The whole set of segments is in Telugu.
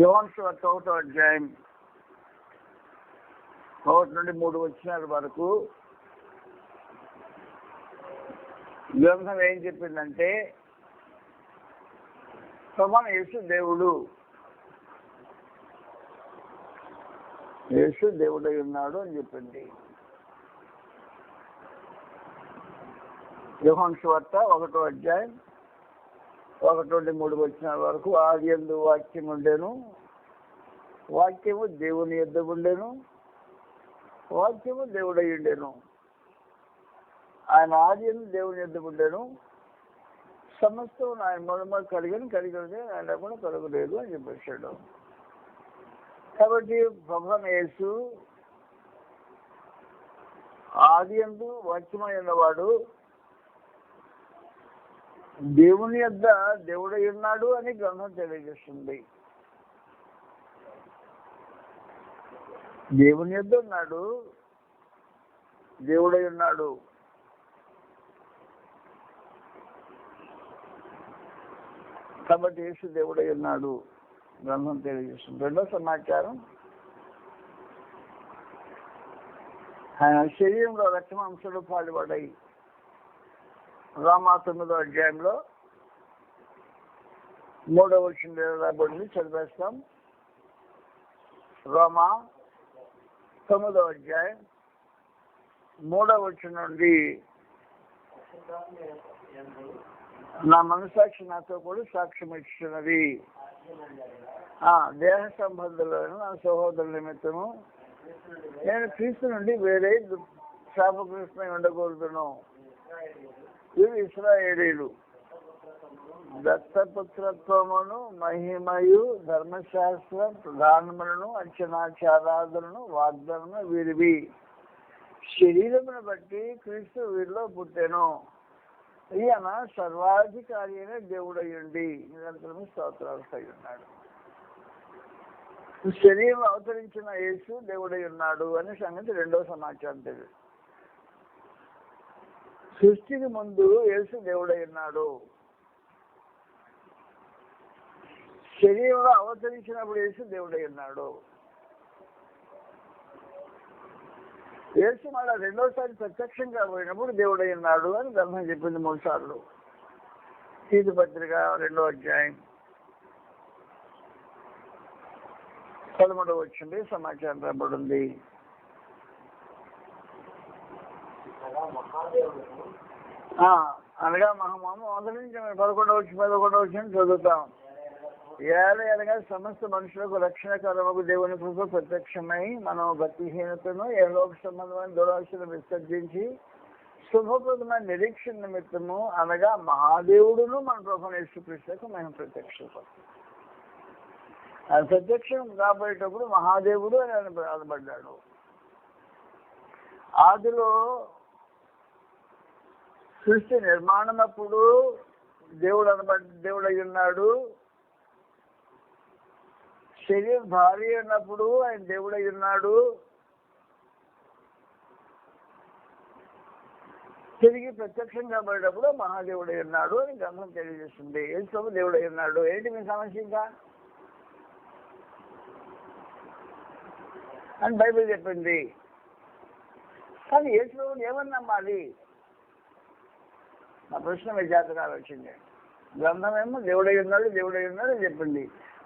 యోహాను సువార్త 1వ అధ్యాయం 1 నుండి 3 వచనాల వరకు గ్రంథం ఏం చెప్పిందంటే, ప్రభువైన యేసు దేవుడు, యేసు దేవుడై ఉన్నాడు అని చెప్పింది. యోహాను సువార్త 1వ అధ్యాయం 1 నుండి 3 వచనాల వరకు, ఆదియందు వాక్యం ఉండెను, వాక్యము దేవుని యొద్ద ఉండెను, వాక్యము దేవుడై ఉండెను, ఆయన ఆదియందు దేవుని యొద్ద ఉండెను, సమస్తం ఆయన మూలముగా కలిగినదే ఆయన కూడా కలుగలేదు అని చెప్పేశాడు. కాబట్టి ప్రభువైన యేసు ఆదియందు వాక్యమై ఉన్నవాడు, దేవుని యొద్ద దేవుడై ఉన్నాడు అని గ్రంథం తెలియజేస్తుంది. దేవుని యొద్ద ఉన్నాడు, దేవుడై ఉన్నాడు. కాబట్టి యేసు దేవుడై ఉన్నాడు గ్రంథం తెలియజేస్తుంది. రెండో సమాచారం, ఆయన శరీరంలో రక్తమాంసాలు పాలుపడ్డాయి. రోమా 9వ అధ్యాయంలో 3వ వచనం రాబడింది, చదివేస్తాం. రోమా 9వ అధ్యాయం 3వ వచనం నుండి, నా మనసాక్షి నాతో కూడా సాక్ష్యం ఇస్తున్నది, దేహ సంబంధులైన నా సహోదరుల నిమిత్తము నేను క్రీస్తు నుండి వేరే శాపగ్రస్తమై ఉండకూడదును. ఇవి ఇశ్రాయేలీయులు దత్తపుత్రత్వమును మహిమయు ధర్మశాస్త్ర ప్రధానములను అంచనాచారాధనను వాగ్దానము వీరివి. శరీరమును బట్టి క్రీస్తు వీరిలో పుట్టెను. ఈయన సర్వాధికారి అయిన దేవుడయ్యుండి నిరంతరము స్తోత్రాలు ఉన్నాడు. శరీరం అవతరించిన యేసు దేవుడై ఉన్నాడు అనే సంగతి రెండో సమాచారం తెలియదు. సృష్టికి ముందు యేసు దేవుడై ఉన్నాడు. శరీరంలో అవతరించినప్పుడు యేసు దేవుడై ఉన్నాడు. యేసు మళ్ళా రెండోసారి ప్రత్యక్షంగా పోయినప్పుడు దేవుడై ఉన్నాడు అని గ్రంథం చెప్పింది 3 సార్లు. తీతు పత్రిక 2వ అధ్యాయం 13వ వచనంలో సమాచారం రాబడింది. అనగా మహామామ 11వ వచనం చదువుతాం. ఏలగా సమస్త మనుషులకు రక్షణకరముకు దేవుని కృప ప్రత్యక్షమై మనం భక్తిహీనతను ఏలోక సంబంధమైన దురాశను విసర్జించి శుభప్రదమైన నిరీక్షణ నిమిత్తము అనగా మహాదేవుడును మన ప్రభువైన యేసుక్రీస్తుకు మేము ప్రత్యక్షం. ఆయన ప్రత్యక్షం కాబోయేటప్పుడు మహాదేవుడు అని ఆయన బాధపడ్డాడు. ఆదిలో సృష్టి నిర్మాణం అప్పుడు దేవుడై ఉన్నాడు. శరీరం భారీ ఉన్నప్పుడు ఆయన దేవుడై ఉన్నాడు. తిరిగి ప్రత్యక్షం కాబోయేటప్పుడు మహాదేవుడై ఉన్నాడు అని గ్రంథం తెలియజేస్తుంది. యేసు దేవుడై ఉన్నాడు. ఏంటి మీ సమస్య ఇంకా అని బైబిల్ చెప్పింది. కానీ యేసు ఏమని నమ్మాలి? నా ప్రశ్న మీ జాతకాలు వచ్చింది. గ్రంథం ఏమో దేవుడై ఉన్నాడు అని చెప్పింది.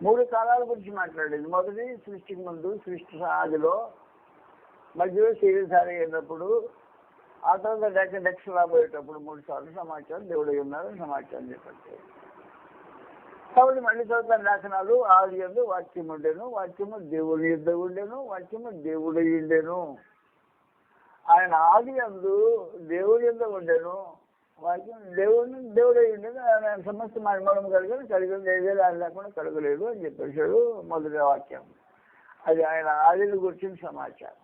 3 కాలాల గురించి మాట్లాడేది. మొదటి సృష్టికి ముందు, సృష్టి ఆదిలో, మధ్యలో శరీరధారి అయినప్పుడు, ఆ తర్వాత డెక్స్ రాబోయేటప్పుడు 3 సార్లు సమాచారం దేవుడై ఉన్నాడని సమాచారం చెప్పండి. కాబట్టి మళ్ళీ చదువుతాను లేఖనాలు. ఆదియందు వాక్యం ఉండెను, వాక్యము దేవుని యొద్ద ఉండెను, వాక్యము దేవుడై ఉండెను. ఆయన ఆదియందు దేవుని యొద్ద ఉండెను, వాక్యం దేవుడై ఉండేది. ఆయన సమస్త మహిమలం కలిగింది ఏదేది ఆయన లేకుండా కలగలేదు అని చెప్పేశాడు మొదటి వాక్యం. అది ఆయన ఆదిని గురించిన సమాచారం.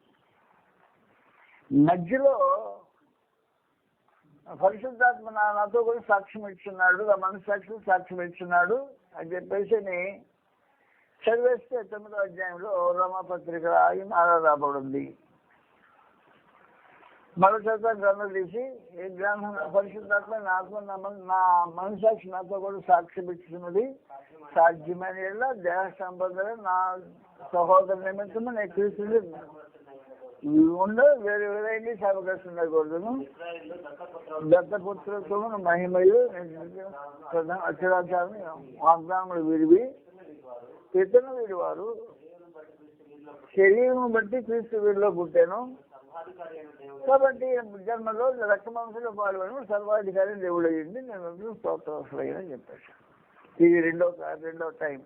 మధ్యలో పరిశుద్ధాత్మ నాతో కూడా సాక్ష్యం ఇచ్చున్నాడు, నా మనస్సాక్షి సాక్ష్యం ఇచ్చున్నాడు అని చెప్పేసి చదివేస్తే 9వ అధ్యాయంలో రోమా పత్రిక రాబడింది. మరో చోట గ్రంథం తీసి ఈ గ్రంథం పరిశుద్ధాత్మ నాకు నా మనసాక్షి నాతో కూడా సాక్షి పెట్టుకున్నది సాధ్యమైన దేహ సంబంధం నా సహోదరు నిమిత్తము నేను క్రీస్తుని వేరే వేరైంది సమకూడదును దత్తపుత్రత్వము మహిమయు అక్షరాచారం వాగ్దానములు విరివి ఇతను వీడివారు శరీరం బట్టి క్రీస్తు వీరిలో పుట్టాను కాబట్టి జన్మలో రక్త మాంసంలో పాల్గొని సర్వాధికారి దేవుడు అయ్యింది నేను స్తోత్రవసరైన చెప్పాను. ఇది రెండో టైం.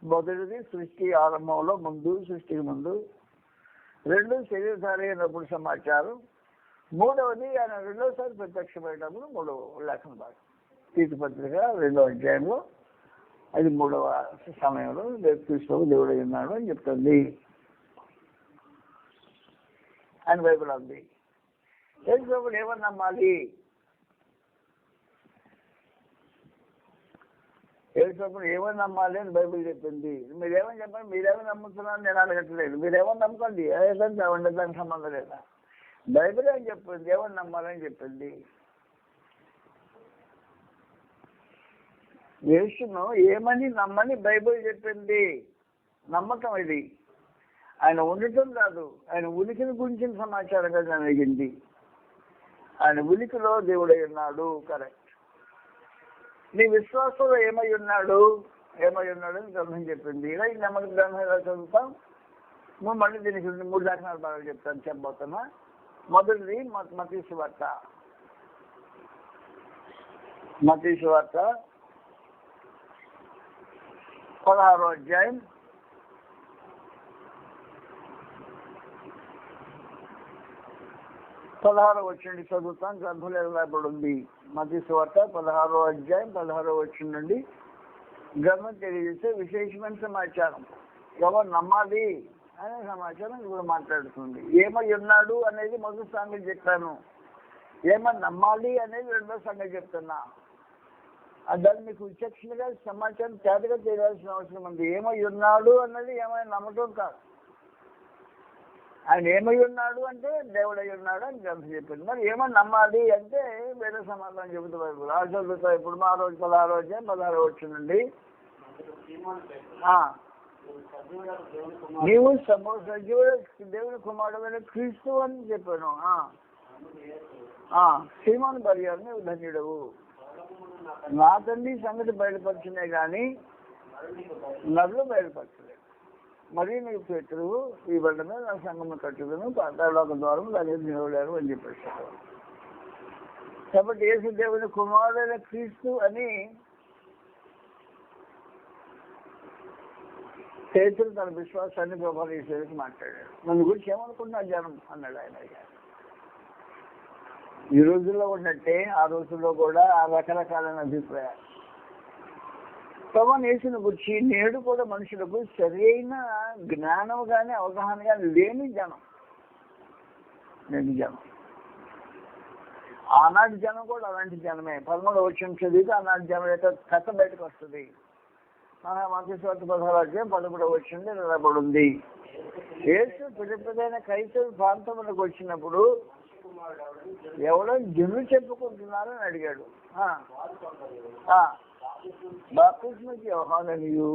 మొదటిది సృష్టి ఆరంభంలో ముందు, సృష్టికి ముందు. రెండు శరీరధారి అయినప్పుడు సమాచారం. మూడవది ఆయన రెండోసారి ప్రత్యక్షమైనప్పుడు మూడవ లేఖన భాగం తీర్పు పత్రిక 2వ అధ్యాయంలో అది 3వ సమయంలో క్రీస్తు దేవుడు ఉన్నాడు అని చెప్తుంది అని బైబిల్ ఉంది. యేసుప్రభుని ఏమని నమ్మాలి? యేసుప్రభుని ఏమని నమ్మాలి అని బైబిల్ చెప్పింది. మీరేమని చెప్పండి, మీరేమని నమ్ముతున్నారని నేను అడగట్లేదు. మీరేమని నమ్ముకోండి, ఏదంటే అవ్వండి, దానికి సంబంధం లేదా. బైబిల్ అని చెప్పింది ఏమని నమ్మాలని చెప్పింది. యేసును ఏమని నమ్మని బైబిల్ చెప్పింది. నమ్మకం ఇది. ఆయన ఉండటం కాదు, ఆయన ఉనికిని గురించిన సమాచారంగా జరిగింది. ఆయన ఉనికిలో దేవుడై ఉన్నాడు. కరెక్ట్. నీ విశ్వాసంలో ఏమై ఉన్నాడు అని గ్రంథం చెప్పింది. ఇలా ఈ నమ్మక గ్రంథం ఎలా చదువుతాం? మళ్ళీ దీనికి 3 లేఖనాలు బాగా చెప్పబోతున్నా. మొదటిది మత్తయి సువార్త. మత్తయి సువార్త 16వ అధ్యాయం 16వ వచనం చదువుతాం. గ్రంథంలో రాయబడి ఉంది. మత్తయి సువార్త 16వ అధ్యాయం 16వ వచనం నుండి గ్రంథం తెలియజేసే విశేషమైన సమాచారం. ఎవరు నమ్మాలి అనే సమాచారం ఇప్పుడు మాట్లాడుతుంది. ఏమై ఉన్నాడు అనేది మొదటి సంగతి చెప్పాను. ఏమని నమ్మాలి అనేది రెండో సంగతి చెప్తున్నా. దాన్ని మీకు విచక్షణగా సమాచారం తేటగా తెలియాల్సిన అవసరం ఉంది. ఏమై ఉన్నాడు అన్నది ఏమైనా నమ్మటం కాదు. ఆయన ఏమై ఉన్నాడు అంటే దేవుడై ఉన్నాడు అని గ్రంథం చెప్పింది. మరి ఏమని నమ్మాలి అంటే వేరే సమాధానం చెబుతూ బైబిల్ ఆ చదువుతా. ఇప్పుడు మా రోజు 16వ అధ్యాయం 16వ వచ్చిందండి. నీవు సజీవుడు దేవుని కుమారుడైన క్రీస్తు అని చెప్పాను. సీమోను బర్యోను నీవు ధన్యుడవు. నా తండ్రి సంగతి బయలుపరిచినే కానీ నదులు బయలుపరచలేదు. మరి నీకు పేతురువు ఈ బండ మీద నా సంగమ కట్టుదును, పాతాళలోక ద్వారం దాని నిలవలేరు అని చెప్పేశారు. కాబట్టి యేసు దేవుని కుమారుడైన క్రీస్తు అని పేతురు తన విశ్వాసాన్ని ప్రబలించేందుకు మాట్లాడాడు. నన్ను గురించి ఏమనుకున్నా జనం అన్నాడు ఆయన. ఈ రోజుల్లో ఉన్నట్టే ఆ రోజుల్లో కూడా ఆ రకరకాలైన అభిప్రాయాలు. ప్రభువుని యేసుని గురించి నేడు కూడా మనుషులకు సరైన జ్ఞానం కానీ అవగాహన కానీ లేని జనం. ఆనాటి జనం కూడా అలాంటి జనమే. 13వ వచనం చదివితే ఆనాటి జనం యొక్క కథ బయటకు వస్తుంది. మత్తయి సువార్త 16వ అధ్యాయం 11వ వచనంలో నిలబడి ఉంది. యేసు పెద్దదైన క్రైస్తవ ప్రాంతంలోకి వచ్చినప్పుడు ఎవరో జనులు చెప్పుకుంటున్నారని అడిగాడు. బాప్తిస్మకి యోహాను అనియు,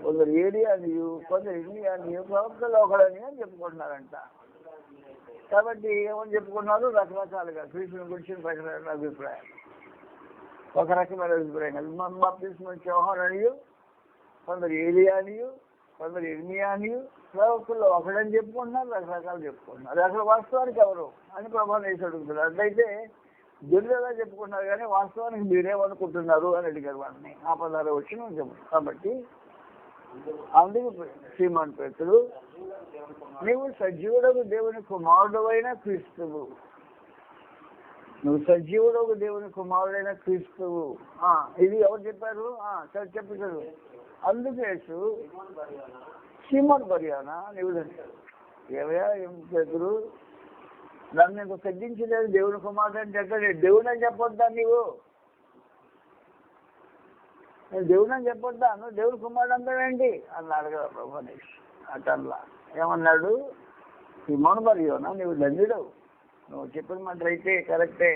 కొందరు ఏలియా అనియు, కొందరు ఇర్మియా అనియు, ప్రవక్తలు ఒకడని అని చెప్పుకుంటున్నారంట. కాబట్టి ఏమని చెప్పుకున్నారు? రకరకాలుగా క్రీస్తుని గురించి రకరకాల అభిప్రాయాలు. ఒక రకమైన అభిప్రాయం కాదు. బాప్తిస్మకి యోహాను అనియు, కొందరు ఏలియా అనియు, కొందరు ఇర్మియా అనియు, ప్రవక్తలు ఒకడని చెప్పుకుంటున్నారు, రకరకాలు చెప్పుకుంటున్నారు. అసలు వాస్తవానికి ఎవరు అని ప్రభువుని యేసు అడుగుతున్నారు. అట్లయితే జనులు ఎలా చెప్పుకున్నారు కానీ వాస్తవానికి మీరేమనుకుంటున్నారు అని అడిగారు వాళ్ళని. ఆ 16వ వచనం చెప్పు. కాబట్టి అందుకు సీమోను పేతురు నీవు సజీవుడకు దేవుని కుమారుడైన క్రీస్తువు. నువ్వు సజీవుడకు దేవుని కుమారుడైన క్రీస్తువు. ఇది ఎవరు చెప్పారు? చెప్పు చదువు. అందుకేసు సీమోను బర్యోనా నీవు ఏమయ్యా ఏం పేతురు, నన్ను నీకు తగ్గించలేదు దేవుని కుమారుడు అని చెప్పాడు. దేవుడు అని చెప్పొద్దా నీవు? నేను దేవుడు అని చెప్పొద్దా? నువ్వు దేవుని కుమారుడు అంటావేంటి అన్నాడు కదా ప్రభువు. అట్లా ఏమన్నాడు? సీమోను బర్యోనా నీవు ధన్యుడవు. నువ్వు చెప్పిన మాట అయితే కరెక్టే,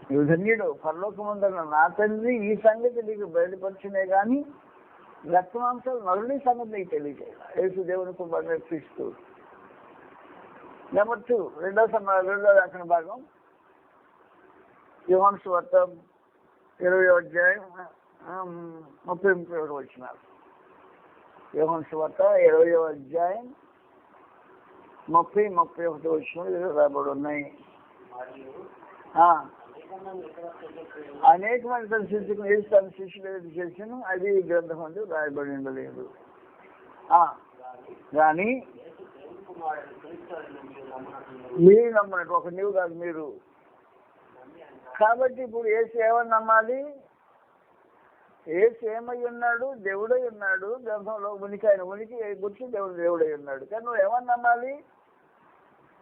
నువ్వు ధన్యుడు, పరలోకమందున్న నా తండ్రి ఈ సంగతి నీకు బయలుపరిచినే కానీ రక్తమాంసాలు నరుని సంగతి నీకు తెలియజేయాలి. యేసు దేవుని కుమారుడు క్రీస్తు. నెంబర్ 2, రెండో రాసిన భాగం యోహాను సువార్త 20వ అధ్యాయం 30-31 వచనాలు. యోహాను సువార్త 20వ అధ్యాయం 30-31 వచనాలు రాబడి ఉన్నాయి. అనేకమైన తన శిష్యులు ఏది చేసాను అది ఈ గ్రంథం అందు రాయబడి ఉండలేదు. కానీ మీరు నమ్మనట్టు, ఒక నీవు కాదు మీరు. కాబట్టి ఇప్పుడు యేసు ఏమని నమ్మాలి? యేసు ఏమై ఉన్నాడు? దేవుడై ఉన్నాడు. గ్రంథంలో ఆయన ఉనికి గురించి దేవుడై ఉన్నాడు. కానీ నువ్వు ఏమని నమ్మాలి?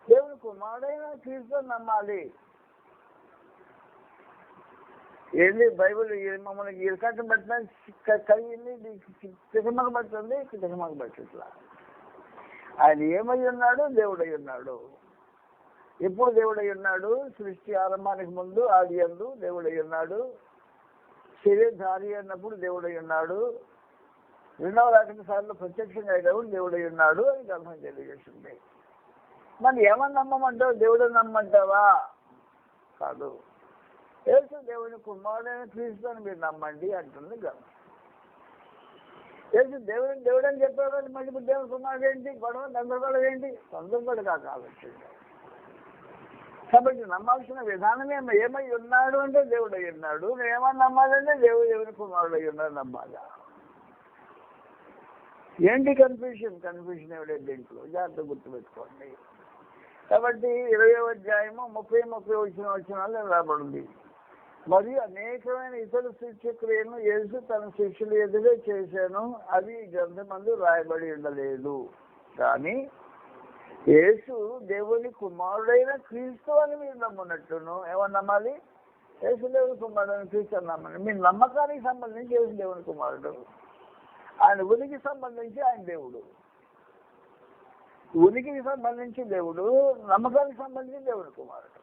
దేవుని కుమారుడైన క్రీస్తు నమ్మాలి. ఏంటి బైబిల్ మమ్మల్ని ఇరకట్టం పెట్టిన కలిగింది, తికమక పడుతుంది, తికమక పట్టట్లా. ఆయన ఏమై ఉన్నాడు? దేవుడై ఉన్నాడు. ఎప్పుడు దేవుడై ఉన్నాడు? సృష్టి ఆరంభానికి ముందు ఆది యందు దేవుడై ఉన్నాడు. శరీరధారి అన్నప్పుడు దేవుడై ఉన్నాడు. రెండవ రాకడ సార్లు ప్రత్యక్షంగా అయినప్పుడు దేవుడై ఉన్నాడు అని గ్రంథం తెలియజేస్తుంది. మరి ఏమని నమ్మమంటావు? దేవుడు నమ్మంటావా? కాదు. యేసు దేవుని కుమారుడైన క్రీస్తు అని మీరు నమ్మండి అంటుంది గ్రంథం. యేసు దేవుడు అని చెప్పారు కానీ మళ్ళీ ఇప్పుడు దేవుని కుమారుడు ఏంటి? గొడవ గందరగోళం ఏంటి? తొందరపడిగా కావచ్చు. కాబట్టి నమ్మాల్సిన విధానమే ఏమై ఉన్నాడు అంటే దేవుడు అయి ఉన్నాడు. ఏమని నమ్మాలంటే దేవుని కుమారుడు అయి ఉన్నాడు నమ్మాలా. ఏంటి కన్ఫ్యూషన్ ఎవడే దీంట్లో? జాగ్రత్త గుర్తుపెట్టుకోండి. కాబట్టి 20వ అధ్యాయము 30 వచనాలు రాబడింది. మరియు అనేకమైన ఇతర శిక్షక్రియలను యేసు తన శిష్యులు ఎదురే చేశాను, అవి గ్రంథమందు రాయబడి ఉండలేదు. కానీ యేసు దేవుని కుమారుడైన క్రీస్తు అని మీరు నమ్మునట్టును. ఏమని నమ్మాలి? యేసు దేవుని కుమారుడైన క్రీస్తు అని నమ్మండి. మీ నమ్మకానికి సంబంధించి యేసు దేవుని కుమారుడు, ఆయన ఉనికి సంబంధించి ఆయన దేవుడు. ఉనికికి సంబంధించి దేవుడు, నమ్మకానికి సంబంధించి దేవుని కుమారుడు.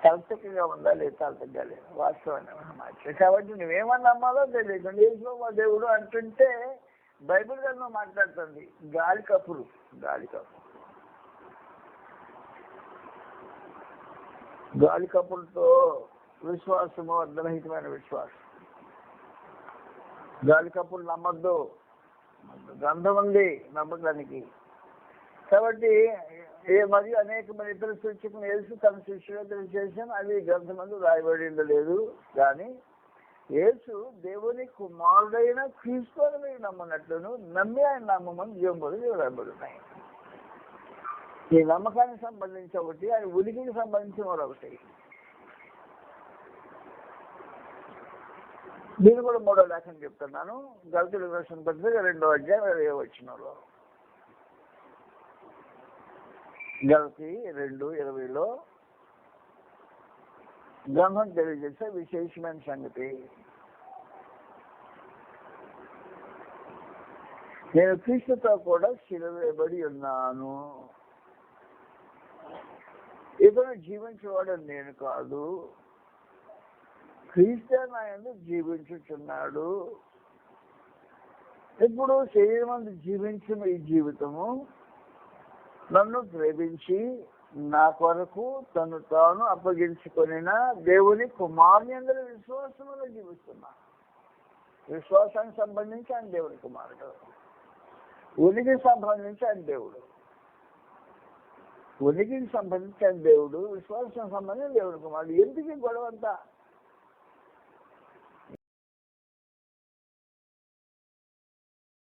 తలతెక్కగా ఉందా లేదు? తలతెగ్గ లేదు, వాస్తవాన్ని మాట. కాబట్టి నువ్వేమని నమ్మాలో తెలియదు. యేసు మా దేవుడు అంటుంటే బైబిల్ గ్రంథం మాట్లాడుతుంది గాలి కప్పులతో విశ్వాసము అర్ధరహితమైన విశ్వాసం. గాలి కప్పులు నమ్మద్దు, గ్రంథం ఉంది నమ్మకానికి. కాబట్టి మరియు అనేకమైన ఇతర సూచకులు యేసు తన శిష్యులు చేశాను, అవి గ్రంథమందు రాయబడి ఉండలేదు. కానీ యేసు దేవుని కుమారుడైన క్రీస్తు అని మీరు నమ్మనట్లును నమ్మి ఆయన నమ్మమని జీవంబులు రాయబడి ఉన్నాయి. ఈ నమ్మకానికి సంబంధించి ఒకటి, ఆయన ఉనికికి సంబంధించి మరొకటి. దీన్ని కూడా 3వ లేఖనం చెప్తున్నాను. గలతీయులకు రాసిన పత్రిక 2వ అధ్యాయం 20వ వచనంలో. గలతీ 2:20లో గ్రంథం తెలియజేసే విశేషమైన సంగతి, నేను క్రీస్తుతో కూడా శిలువ వేయబడి ఉన్నాను. ఇతను జీవించేవాడు నేను కాదు, క్రీస్తు నాయందు జీవించుచున్నాడు. ఇప్పుడు శరీరం జీవించిన ఈ జీవితము నన్ను ప్రేమించి నా కొరకు తను తాను అప్పగించుకొనిన దేవుని కుమారుని అందరూ విశ్వాసంలో జీవిస్తున్నా. విశ్వాసానికి సంబంధించి ఆయన దేవుని కుమారుడు, ఉనికికి సంబంధించి ఆయన దేవుడు, ఉనికికి సంబంధించి ఆయన దేవుడు, విశ్వాసం సంబంధించి దేవుని కుమారుడు. ఎందుకు గొడవ అంతా?